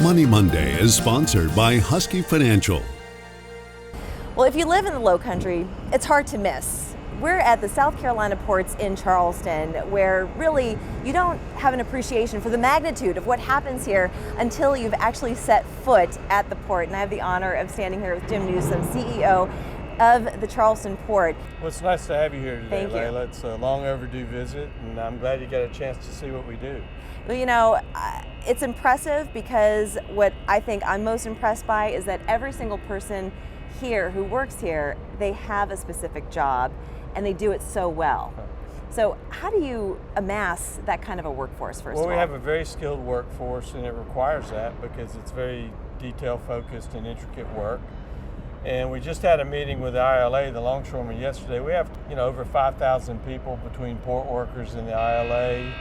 Money Monday is sponsored by Husky Financial. Well, if you live in the Lowcountry, it's hard to miss. We're at the South Carolina Ports in Charleston, where really you don't have an appreciation for the magnitude of what happens here until you've actually set foot at the port. And I have the honor of standing here with Jim Newsome, CEO of the Charleston Port. Well, it's nice to have you here today, Thank you. Layla. It's a long overdue visit, and I'm glad you got a chance to see what we do. Well, you know, it's impressive because what I think I'm most impressed by is that every single person here who works here, they have a specific job and they do it so well. So how do you amass that kind of a workforce, first of all? Well, we have a very skilled workforce, and it requires that because it's very detail-focused and intricate work. And we just had a meeting with the ILA, the longshoremen, yesterday. We have, over 5,000 people between port workers and the ILA.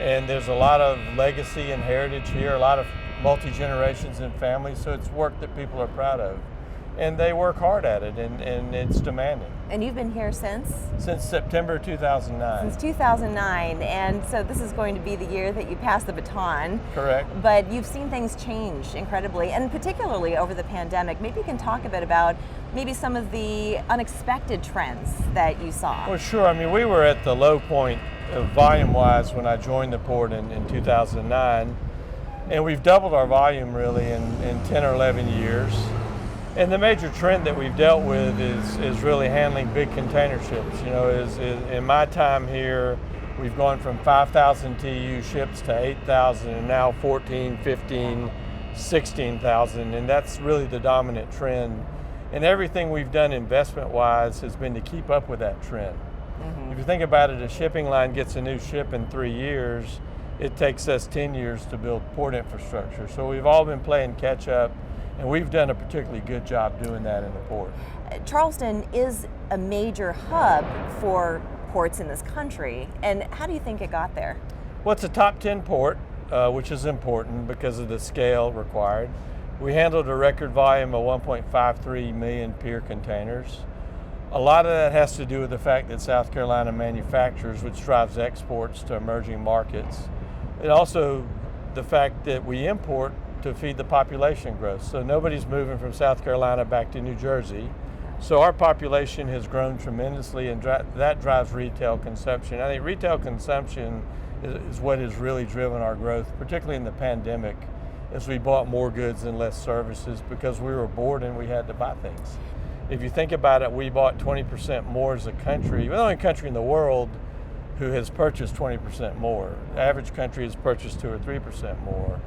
And there's a lot of legacy and heritage here, a lot of multi-generations and families, so it's work that people are proud of. And they work hard at it, and it's demanding. And you've been here since? Since September 2009. Since 2009, and so this is going to be the year that you pass the baton. Correct. But you've seen things change incredibly, and particularly over the pandemic. Maybe you can talk a bit about maybe some of the unexpected trends that you saw. Well, sure. I mean, we were at the low point volume-wise when I joined the port in 2009, and we've doubled our volume really in 10 or 11 years. And the major trend that we've dealt with is really handling big container ships. In my time here, we've gone from 5,000 TEU ships to 8,000 and now 14, 15, 16,000, and that's really the dominant trend. And everything we've done investment-wise has been to keep up with that trend. Mm-hmm. If you think about it, a shipping line gets a new ship in 3 years. It takes us 10 years to build port infrastructure. So we've all been playing catch up, and we've done a particularly good job doing that in the port. Charleston is a major hub for ports in this country, and how do you think it got there? Well, it's a top 10 port, which is important because of the scale required. We handled a record volume of 1.53 million pier containers. A lot of that has to do with the fact that South Carolina manufactures, which drives exports to emerging markets. And also the fact that we import to feed the population growth. So nobody's moving from South Carolina back to New Jersey. So our population has grown tremendously, and that drives retail consumption. I think retail consumption is what has really driven our growth, particularly in the pandemic, as we bought more goods and less services because we were bored and we had to buy things. If you think about it, we bought 20% more as a country. We're the only country in the world who has purchased 20% more. The average country has purchased 2 or 3% more.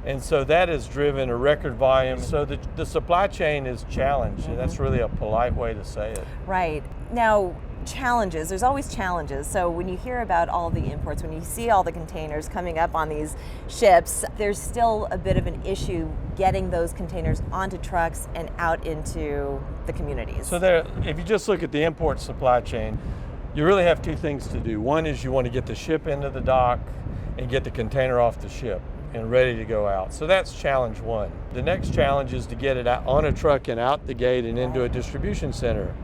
And so that has driven a record volume. So the supply chain is challenged, and that's really a polite way to say it. Right. Now, challenges, there's always challenges. So when you hear about all the imports, when you see all the containers coming up on these ships, there's still a bit of an issue getting those containers onto trucks and out into the communities. So if you just look at the import supply chain, you really have two things to do. One is you want to get the ship into the dock and get the container off the ship and ready to go out. So that's challenge one. The next challenge is to get it out on a truck and out the gate and into a distribution center.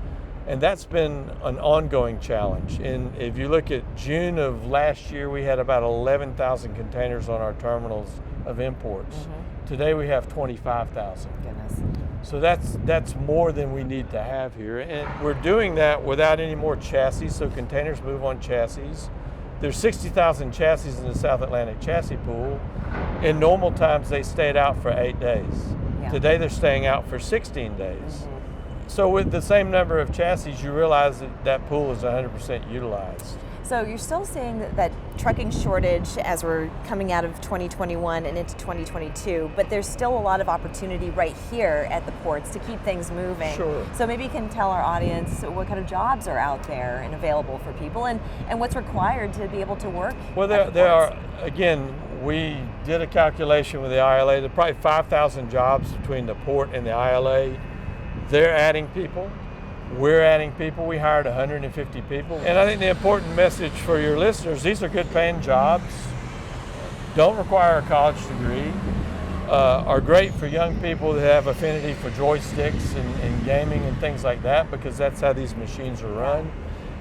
And that's been an ongoing challenge. And if you look at June of last year, we had about 11,000 containers on our terminals of imports. Mm-hmm. Today we have 25,000. Goodness. So that's more than we need to have here. And we're doing that without any more chassis, so containers move on chassis. There's 60,000 chassis in the South Atlantic chassis pool. In normal times, they stayed out for 8 days. Yeah. Today, they're staying out for 16 days. Mm-hmm. So with the same number of chassis, you realize that pool is 100% utilized. So you're still seeing that trucking shortage as we're coming out of 2021 and into 2022, but there's still a lot of opportunity right here at the ports to keep things moving. Sure. So maybe you can tell our audience what kind of jobs are out there and available for people, and what's required to be able to work. Well, there are, again, we did a calculation with the ILA. There are probably 5,000 jobs between the port and the ILA. They're adding people. We're adding people. We hired 150 people. And I think the important message for your listeners, these are good paying jobs, don't require a college degree, are great for young people that have affinity for joysticks and gaming and things like that, because that's how these machines are run.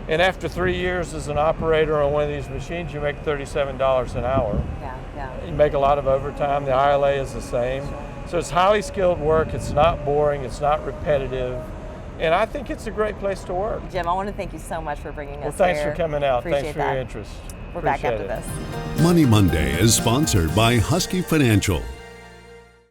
And after 3 years as an operator on one of these machines, you make $37 an hour. Yeah. You make a lot of overtime. The ILA is the same. So it's highly skilled work. It's not boring. It's not repetitive. And I think it's a great place to work. Jim, I want to thank you so much for bringing us Well, thanks here. for coming out. Appreciate Thanks for that. your interest. We're back Appreciate after it. this. Money Monday is sponsored by Husky Financial.